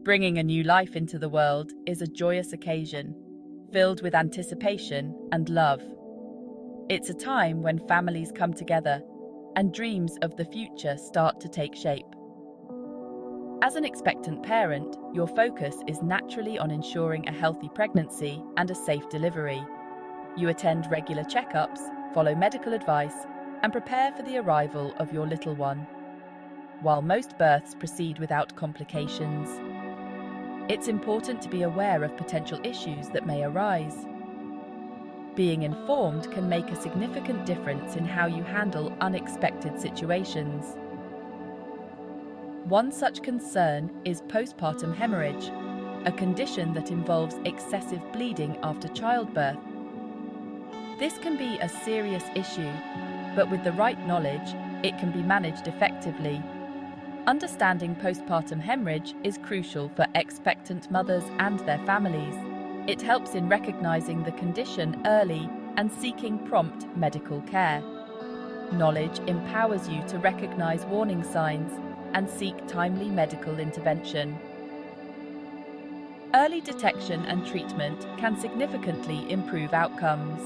Bringing a new life into the world is a joyous occasion, filled with anticipation and love. It's a time when families come together and dreams of the future start to take shape. As an expectant parent, your focus is naturally on ensuring a healthy pregnancy and a safe delivery. You attend regular checkups, follow medical advice, and prepare for the arrival of your little one. While most births proceed without complications, it's important to be aware of potential issues that may arise. Being informed can make a significant difference in how you handle unexpected situations. One such concern is postpartum hemorrhage, a condition that involves excessive bleeding after childbirth. This can be a serious issue, but with the right knowledge, it can be managed effectively. Understanding postpartum hemorrhage is crucial for expectant mothers and their families. It helps in recognizing the condition early and seeking prompt medical care. Knowledge empowers you to recognize warning signs and seek timely medical intervention. Early detection and treatment can significantly improve outcomes.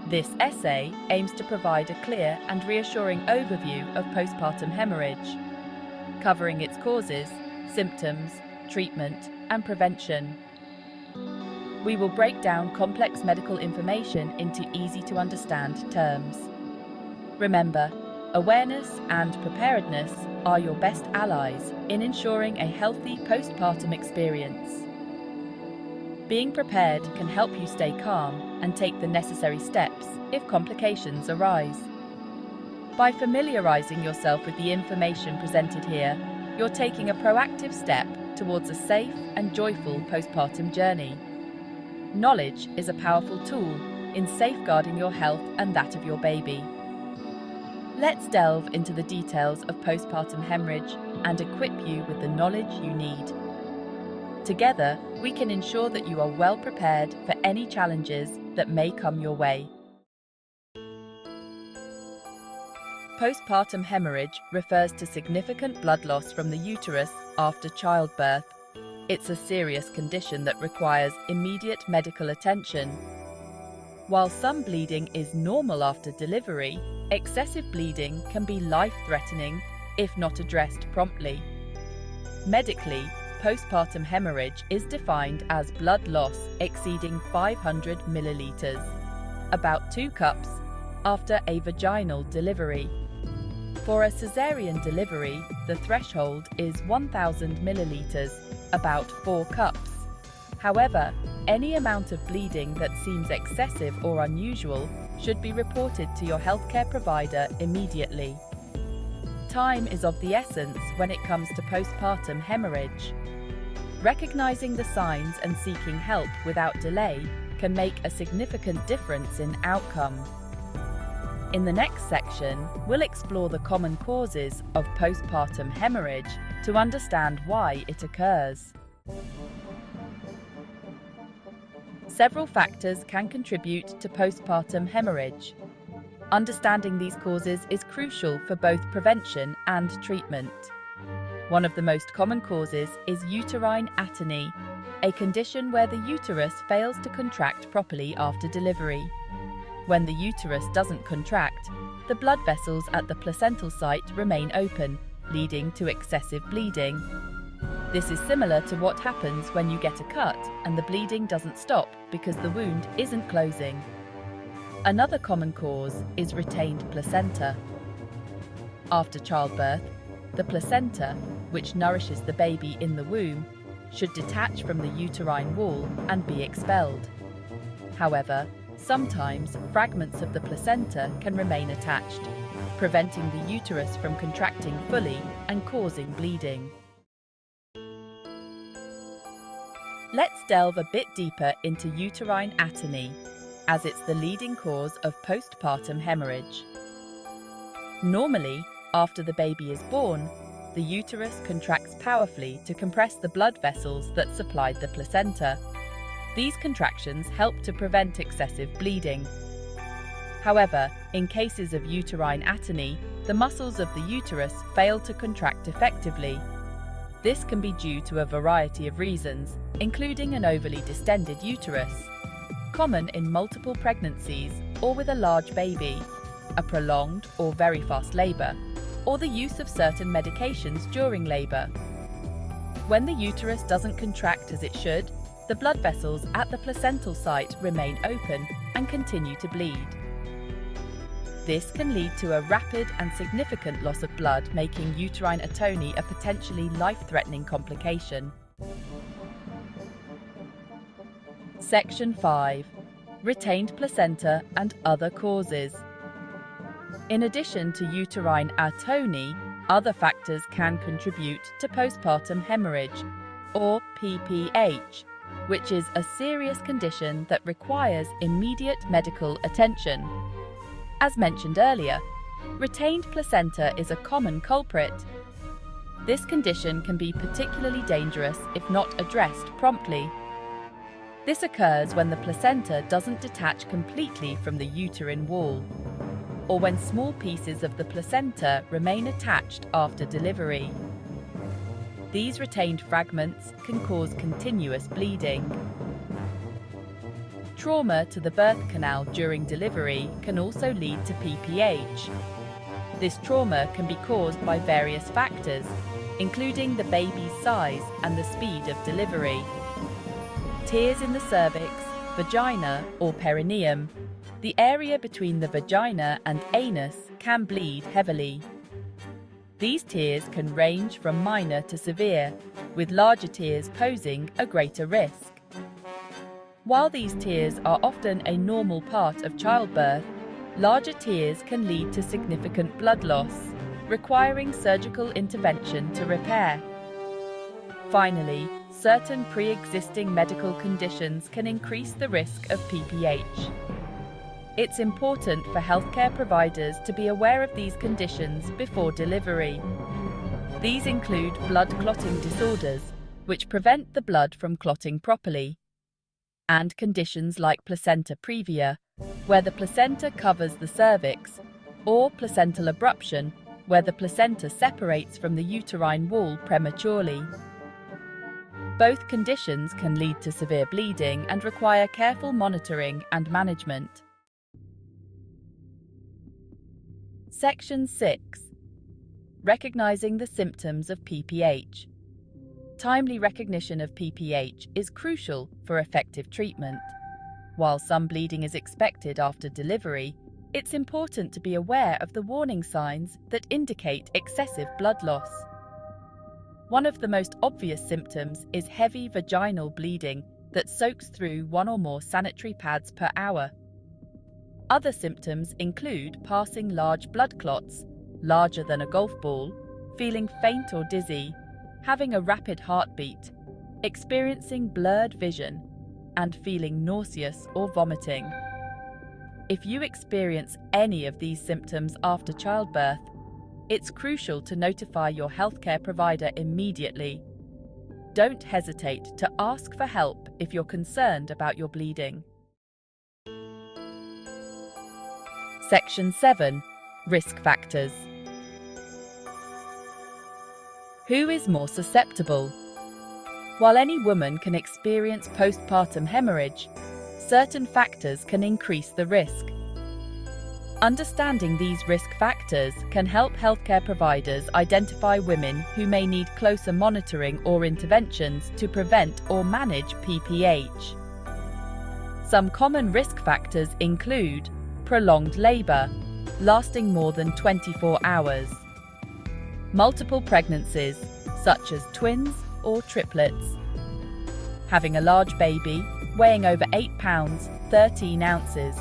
This essay aims to provide a clear and reassuring overview of postpartum hemorrhage, covering its causes, symptoms, treatment, and prevention. We will break down complex medical information into easy-to-understand terms. Remember, awareness and preparedness are your best allies in ensuring a healthy postpartum experience. Being prepared can help you stay calm and take the necessary steps if complications arise. By familiarizing yourself with the information presented here, you're taking a proactive step towards a safe and joyful postpartum journey. Knowledge is a powerful tool in safeguarding your health and that of your baby. Let's delve into the details of postpartum hemorrhage and equip you with the knowledge you need. Together, we can ensure that you are well prepared for any challenges that may come your way. Postpartum hemorrhage refers to significant blood loss from the uterus after childbirth. It's a serious condition that requires immediate medical attention. While some bleeding is normal after delivery, excessive bleeding can be life-threatening if not addressed promptly. Medically, postpartum hemorrhage is defined as blood loss exceeding 500 milliliters, about 2 cups, after a vaginal delivery. For a caesarean delivery, the threshold is 1,000 milliliters, about 4 cups. However, any amount of bleeding that seems excessive or unusual should be reported to your healthcare provider immediately. Time is of the essence when it comes to postpartum hemorrhage. Recognizing the signs and seeking help without delay can make a significant difference in outcome. In the next section, we'll explore the common causes of postpartum hemorrhage to understand why it occurs. Several factors can contribute to postpartum hemorrhage. Understanding these causes is crucial for both prevention and treatment. One of the most common causes is uterine atony, a condition where the uterus fails to contract properly after delivery. When the uterus doesn't contract, the blood vessels at the placental site remain open, leading to excessive bleeding. This is similar to what happens when you get a cut and the bleeding doesn't stop because the wound isn't closing. Another common cause is retained placenta. After childbirth, the placenta, which nourishes the baby in the womb, should detach from the uterine wall and be expelled. However, sometimes fragments of the placenta can remain attached, preventing the uterus from contracting fully and causing bleeding. Let's delve a bit deeper into uterine atony, as it's the leading cause of postpartum hemorrhage. Normally, after the baby is born, the uterus contracts powerfully to compress the blood vessels that supplied the placenta. These contractions help to prevent excessive bleeding. However, in cases of uterine atony, the muscles of the uterus fail to contract effectively. This can be due to a variety of reasons, including an overly distended uterus, common in multiple pregnancies or with a large baby, a prolonged or very fast labor, or the use of certain medications during labor. When the uterus doesn't contract as it should, the blood vessels at the placental site remain open and continue to bleed. This can lead to a rapid and significant loss of blood, making uterine atony a potentially life-threatening complication. Section 5. Retained placenta and other causes. In addition to uterine atony, other factors can contribute to postpartum hemorrhage, or PPH, which is a serious condition that requires immediate medical attention. As mentioned earlier, retained placenta is a common culprit. This condition can be particularly dangerous if not addressed promptly. This occurs when the placenta doesn't detach completely from the uterine wall, or when small pieces of the placenta remain attached after delivery. These retained fragments can cause continuous bleeding. Trauma to the birth canal during delivery can also lead to PPH. This trauma can be caused by various factors, including the baby's size and the speed of delivery. Tears in the cervix, vagina, or perineum, the area between the vagina and anus, can bleed heavily. These tears can range from minor to severe, with larger tears posing a greater risk. While these tears are often a normal part of childbirth, larger tears can lead to significant blood loss, requiring surgical intervention to repair. Finally, certain pre-existing medical conditions can increase the risk of PPH. It's important for healthcare providers to be aware of these conditions before delivery. These include blood clotting disorders, which prevent the blood from clotting properly, and conditions like placenta previa, where the placenta covers the cervix, or placental abruption, where the placenta separates from the uterine wall prematurely. Both conditions can lead to severe bleeding and require careful monitoring and management. Section 6. Recognizing the symptoms of PPH. Timely recognition of PPH is crucial for effective treatment. While some bleeding is expected after delivery, it's important to be aware of the warning signs that indicate excessive blood loss. One of the most obvious symptoms is heavy vaginal bleeding that soaks through one or more sanitary pads per hour. Other symptoms include passing large blood clots, larger than a golf ball, feeling faint or dizzy, having a rapid heartbeat, experiencing blurred vision, and feeling nauseous or vomiting. If you experience any of these symptoms after childbirth, it's crucial to notify your healthcare provider immediately. Don't hesitate to ask for help if you're concerned about your bleeding. Section 7. Risk factors. Who is more susceptible? While any woman can experience postpartum hemorrhage, certain factors can increase the risk. Understanding these risk factors can help healthcare providers identify women who may need closer monitoring or interventions to prevent or manage PPH. Some common risk factors include prolonged labor, lasting more than 24 hours, multiple pregnancies, such as twins or triplets, having a large baby, weighing over 8 pounds, 13 ounces,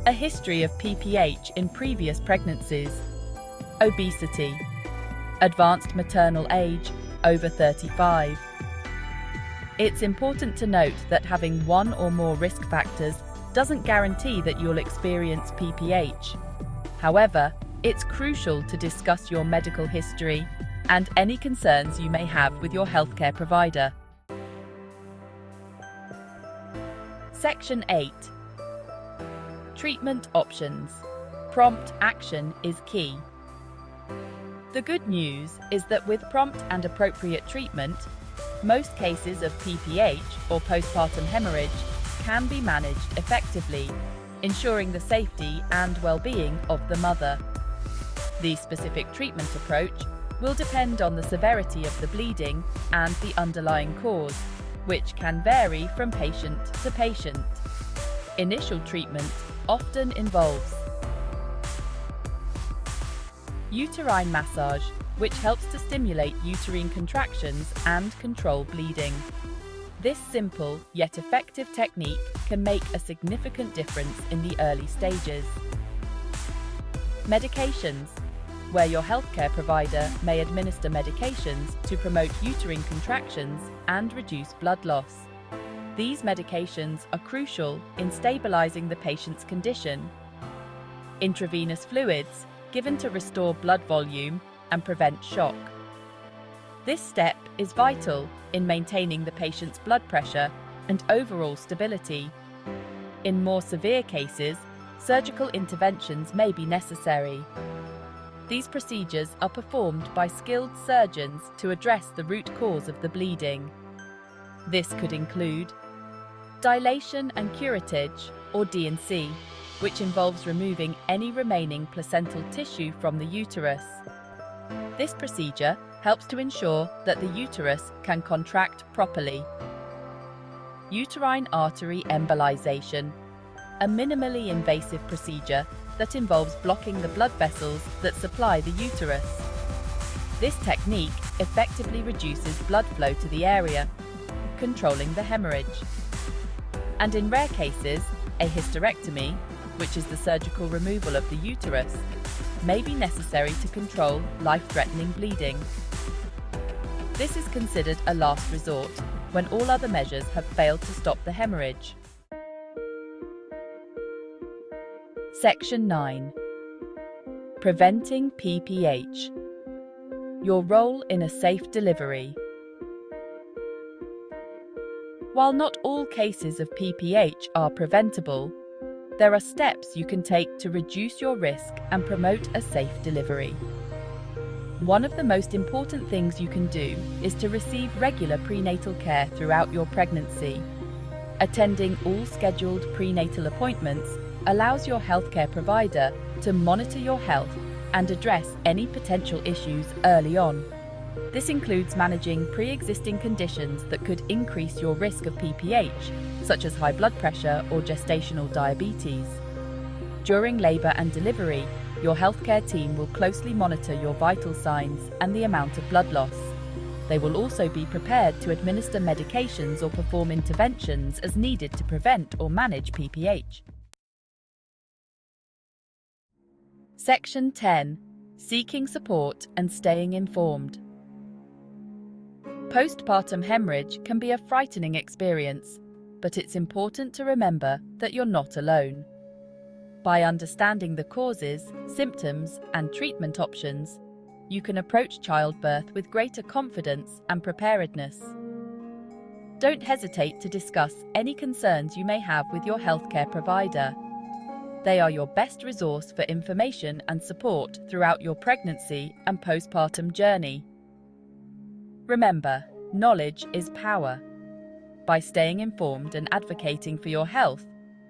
a history of PPH in previous pregnancies, obesity, advanced maternal age, over 35. It's important to note that having one or more risk factors doesn't guarantee that you'll experience PPH. However, it's crucial to discuss your medical history and any concerns you may have with your healthcare provider. Section 8. Treatment options. Prompt action is key. The good news is that with prompt and appropriate treatment, most cases of PPH or postpartum hemorrhage can be managed effectively, ensuring the safety and well-being of the mother. The specific treatment approach will depend on the severity of the bleeding and the underlying cause, which can vary from patient to patient. Initial treatment often involves uterine massage, which helps to stimulate uterine contractions and control bleeding. This simple yet effective technique can make a significant difference in the early stages. Medications, where your healthcare provider may administer medications to promote uterine contractions and reduce blood loss. These medications are crucial in stabilizing the patient's condition. Intravenous fluids, given to restore blood volume and prevent shock. This step is vital in maintaining the patient's blood pressure and overall stability. In more severe cases, surgical interventions may be necessary. These procedures are performed by skilled surgeons to address the root cause of the bleeding. This could include dilation and curettage, or D&C, which involves removing any remaining placental tissue from the uterus. This procedure helps to ensure that the uterus can contract properly. Uterine artery embolization, a minimally invasive procedure that involves blocking the blood vessels that supply the uterus. This technique effectively reduces blood flow to the area, controlling the hemorrhage. And in rare cases, a hysterectomy, which is the surgical removal of the uterus, may be necessary to control life-threatening bleeding. This is considered a last resort when all other measures have failed to stop the hemorrhage. Section 9. Preventing PPH. Your role in a safe delivery. While not all cases of PPH are preventable, there are steps you can take to reduce your risk and promote a safe delivery. One of the most important things you can do is to receive regular prenatal care throughout your pregnancy. Attending all scheduled prenatal appointments allows your healthcare provider to monitor your health and address any potential issues early on. This includes managing pre-existing conditions that could increase your risk of PPH, such as high blood pressure or gestational diabetes. During labour and delivery, your healthcare team will closely monitor your vital signs and the amount of blood loss. They will also be prepared to administer medications or perform interventions as needed to prevent or manage PPH. Section 10. Seeking support and staying informed. Postpartum hemorrhage can be a frightening experience, but it's important to remember that you're not alone. By understanding the causes, symptoms, and treatment options, you can approach childbirth with greater confidence and preparedness. Don't hesitate to discuss any concerns you may have with your healthcare provider. They are your best resource for information and support throughout your pregnancy and postpartum journey. Remember, knowledge is power. By staying informed and advocating for your health,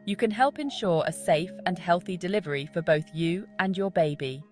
you can help ensure a safe and healthy delivery for both you and your baby.